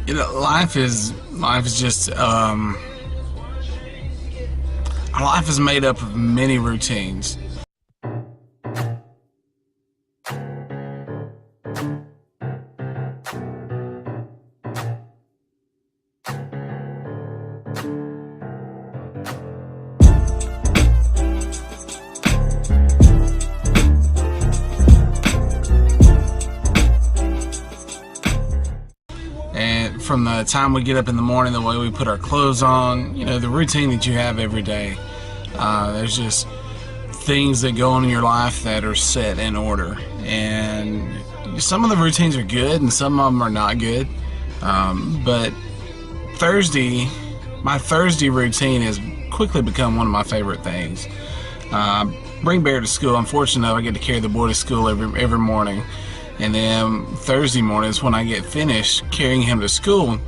Life is just our life is made up of many routines. And from the time we get up in the morning, the way we put our clothes on, the routine that you have every day, there's just things that go on in your life that are set in order. And some of the routines are good and some of them are not good. But my Thursday routine has quickly become one of my favorite things. Bring Bear to school. I'm fortunate enough I get to carry the boy to school every morning. And then Thursday mornings, when I get finished carrying him to school,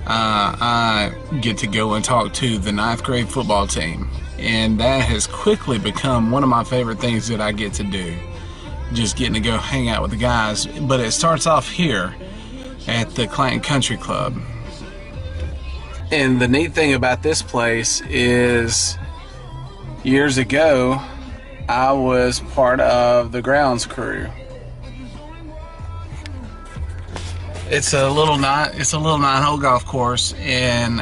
I get to go and talk to the 9th grade football team. And that has quickly become one of my favorite things that I get to do. Just getting to go hang out with the guys. But it starts off here at the Clanton Country Club. And the neat thing about this place is years ago, I was part of the grounds crew. It's a little 9-hole golf course, and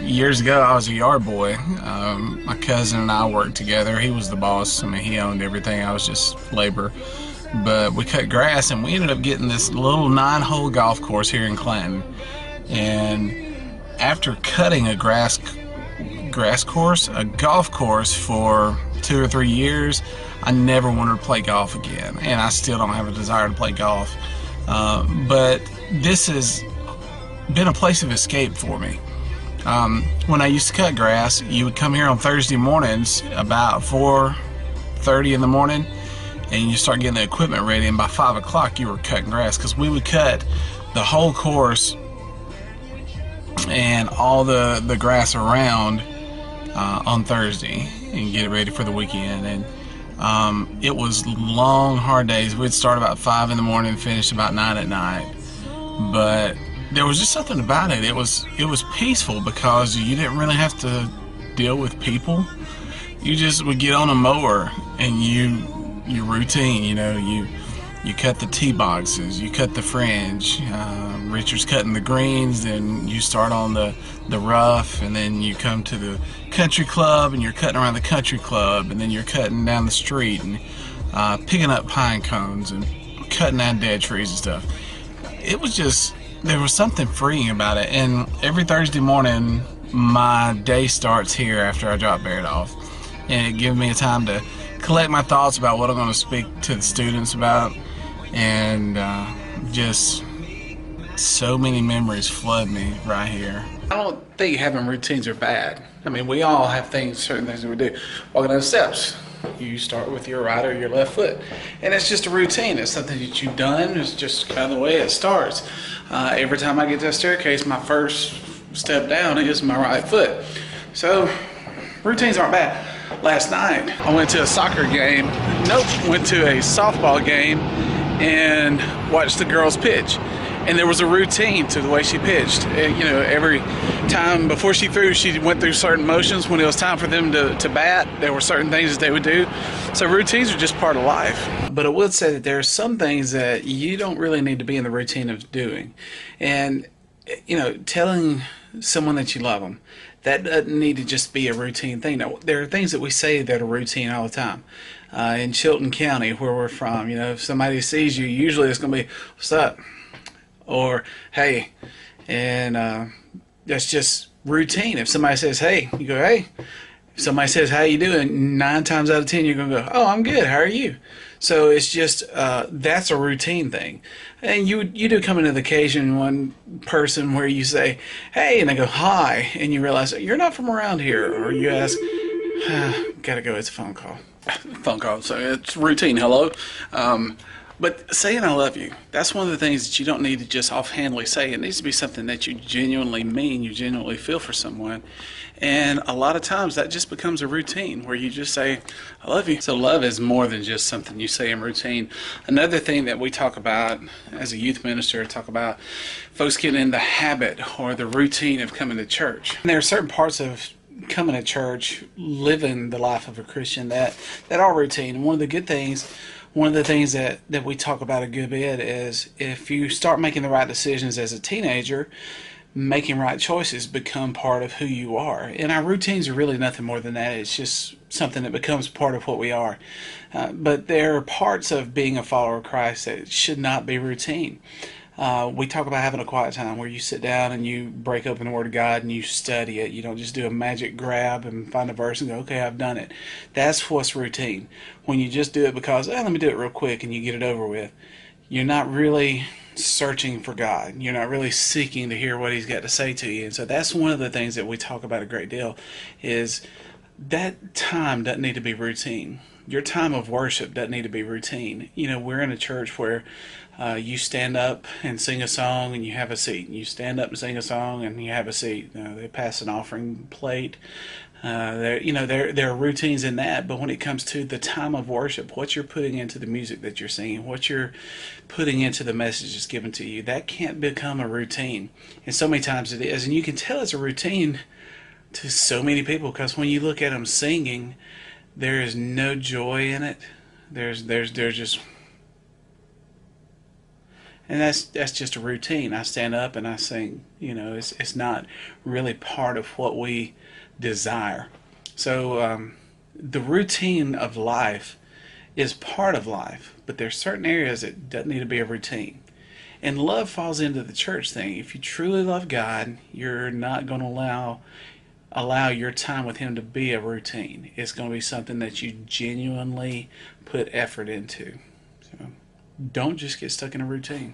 years ago I was a yard boy. My cousin and I worked together. He was the boss. I mean, he owned everything. I was just labor. But we cut grass, and we ended up getting this little 9-hole golf course here in Clanton. And after cutting a golf course for 2 or 3 years, I never wanted to play golf again, and I still don't have a desire to play golf. But this has been a place of escape for me. When I used to cut grass, you would come here on Thursday mornings about 4:30 in the morning, and you start getting the equipment ready, and by 5 o'clock you were cutting grass, because we would cut the whole course and all the grass around on Thursday and get it ready for the weekend. And it was long, hard days. We'd start about 5 in the morning and finish about 9 at night. But there was just something about it. It was peaceful, because you didn't really have to deal with people. You just would get on a mower and your routine, you cut the tee boxes, you cut the fringe. Richard's cutting the greens, and you start on the rough, and then you come to the country club and you're cutting around the country club, and then you're cutting down the street and picking up pine cones and cutting down dead trees and stuff. It was just, there was something freeing about it. And every Thursday morning my day starts here after I drop Barrett off, and it gives me a time to collect my thoughts about what I'm going to speak to the students about. And just so many memories flood me right here. I don't think having routines are bad. I mean, we all have certain things that we do. Walking down the steps, you start with your right or your left foot, and it's just a routine. It's something that you've done. It's just kind of the way it starts. Every time I get to a staircase, my first step down is my right foot. So routines aren't bad. Last night I went to a soccer game. Went to a softball game and watched the girls pitch. And there was a routine to the way she pitched. Every time before she threw, she went through certain motions. When it was time for them to bat, there were certain things that they would do. So routines are just part of life. But I would say that there are some things that you don't really need to be in the routine of doing. And, telling someone that you love them, that doesn't need to just be a routine thing. Now, there are things that we say that are routine all the time. In Chilton County, where we're from, if somebody sees you, usually it's going to be, "What's up?" Or "Hey," and that's just routine. If somebody says "Hey," you go "Hey." If somebody says "How you doing?" 9 times out of 10 you're gonna go, "Oh, I'm good. How are you?" So it's just that's a routine thing. And you do come into the occasion one person where you say "Hey," and they go "Hi," and you realize you're not from around here, or you ask, "Gotta go. It's a phone call." So it's routine. Hello. But saying I love you, that's one of the things that you don't need to just offhandedly say. It needs to be something that you genuinely mean, you genuinely feel for someone. And a lot of times that just becomes a routine where you just say, I love you. So love is more than just something you say in routine. Another thing that we talk about as a youth minister, talk about folks getting in the habit or the routine of coming to church. And there are certain parts of coming to church, living the life of a Christian that are routine. One of the things that we talk about a good bit is if you start making the right decisions as a teenager, making right choices become part of who you are. And our routines are really nothing more than that. It's just something that becomes part of what we are. But there are parts of being a follower of Christ that should not be routine. We talk about having a quiet time where you sit down and you break open the Word of God and you study it. You don't just do a magic grab and find a verse and go, okay, I've done it. That's what's routine. When you just do it because, let me do it real quick and you get it over with, you're not really searching for God. You're not really seeking to hear what He's got to say to you. And so that's one of the things that we talk about a great deal is that time doesn't need to be routine. Your time of worship doesn't need to be routine. You know, we're in a church where you stand up and sing a song and you have a seat. You stand up and sing a song and you have a seat. They pass an offering plate. There are routines in that, but when it comes to the time of worship, what you're putting into the music that you're singing, what you're putting into the messages given to you, that can't become a routine. And so many times it is, and you can tell it's a routine to so many people because when you look at them singing, there is no joy in it. There's just, and that's just a routine. I stand up and I sing. You know, it's not really part of what we desire. So the routine of life is part of life, but there's certain areas that doesn't need to be a routine. And love falls into the church thing. If you truly love God, you're not going to allow your time with Him to be a routine. It's going to be something that you genuinely put effort into. So don't just get stuck in a routine.